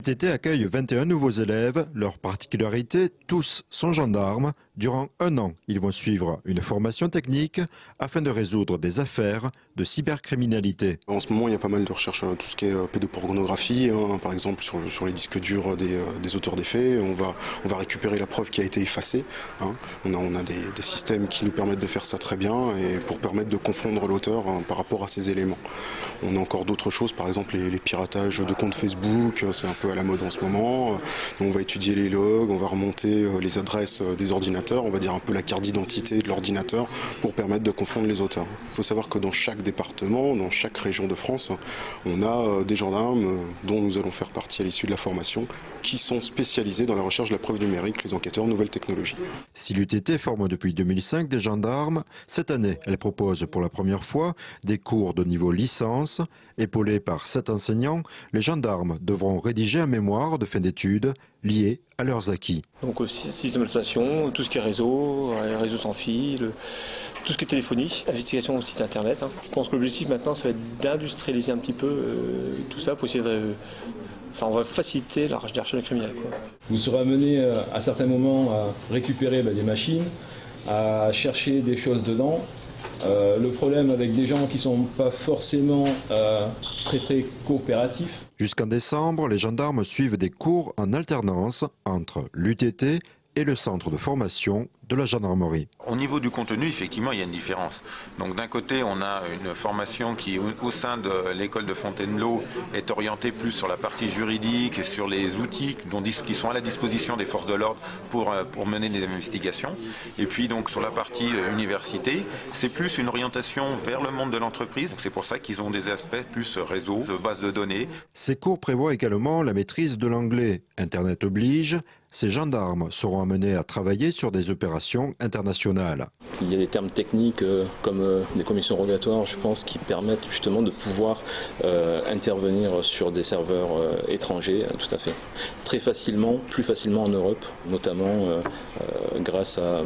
L'UTT accueille 21 nouveaux élèves. Leur particularité, tous sont gendarmes. Durant 1 an, ils vont suivre une formation technique afin de résoudre des affaires de cybercriminalité. En ce moment, il y a pas mal de recherches sur tout ce qui est pédopornographie, par exemple sur les disques durs des auteurs des faits. On va récupérer la preuve qui a été effacée. On a des systèmes qui nous permettent de faire ça très bien et pour permettre de confondre l'auteur par rapport à ces éléments. On a encore d'autres choses, par exemple les piratages de comptes Facebook, c'est un peu à la mode en ce moment. Donc on va étudier les logs, on va remonter les adresses des ordinateurs, on va dire un peu la carte d'identité de l'ordinateur pour permettre de confondre les auteurs. Il faut savoir que dans chaque département, dans chaque région de France, on a des gendarmes dont nous allons faire partie à l'issue de la formation qui sont spécialisés dans la recherche de la preuve numérique, les enquêteurs nouvelles technologies. Si l'UTT forme depuis 2005 des gendarmes, cette année, elle propose pour la première fois des cours de niveau licence. Épaulés par 7 enseignants, les gendarmes devront rédiger un mémoire de fin d'études lié à leurs acquis. Donc système d'exploitation, tout ce qui est réseau sans fil, tout ce qui est téléphonie, investigation au site internet. Je pense que l'objectif maintenant, ça va être d'industrialiser un petit peu tout ça pour essayer de... Enfin, on va faciliter la recherche des criminels. Vous serez amené à certains moments à récupérer des machines, à chercher des choses dedans. Le problème avec des gens qui ne sont pas forcément très coopératifs. Jusqu'en décembre, les gendarmes suivent des cours en alternance entre l'UTT et le centre de formation de la gendarmerie. Au niveau du contenu, effectivement, il y a une différence. Donc d'un côté, on a une formation qui, au sein de l'école de Fontainebleau, est orientée plus sur la partie juridique et sur les outils qui sont à la disposition des forces de l'ordre pour mener des investigations. Et puis donc sur la partie université, c'est plus une orientation vers le monde de l'entreprise. Donc c'est pour ça qu'ils ont des aspects plus réseau, base de données. Ces cours prévoient également la maîtrise de l'anglais. Internet oblige. Ces gendarmes seront amenés à travailler sur des opérations internationales. Il y a des termes techniques comme des commissions rogatoires, je pense, qui permettent justement de pouvoir intervenir sur des serveurs étrangers, tout à fait. Très facilement, plus facilement en Europe, notamment grâce à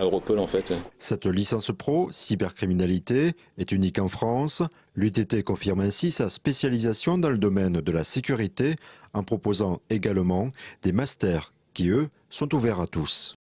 Europol en fait. Cette licence pro, cybercriminalité, est unique en France. L'UTT confirme ainsi sa spécialisation dans le domaine de la sécurité en proposant également des masters qui, eux, sont ouverts à tous.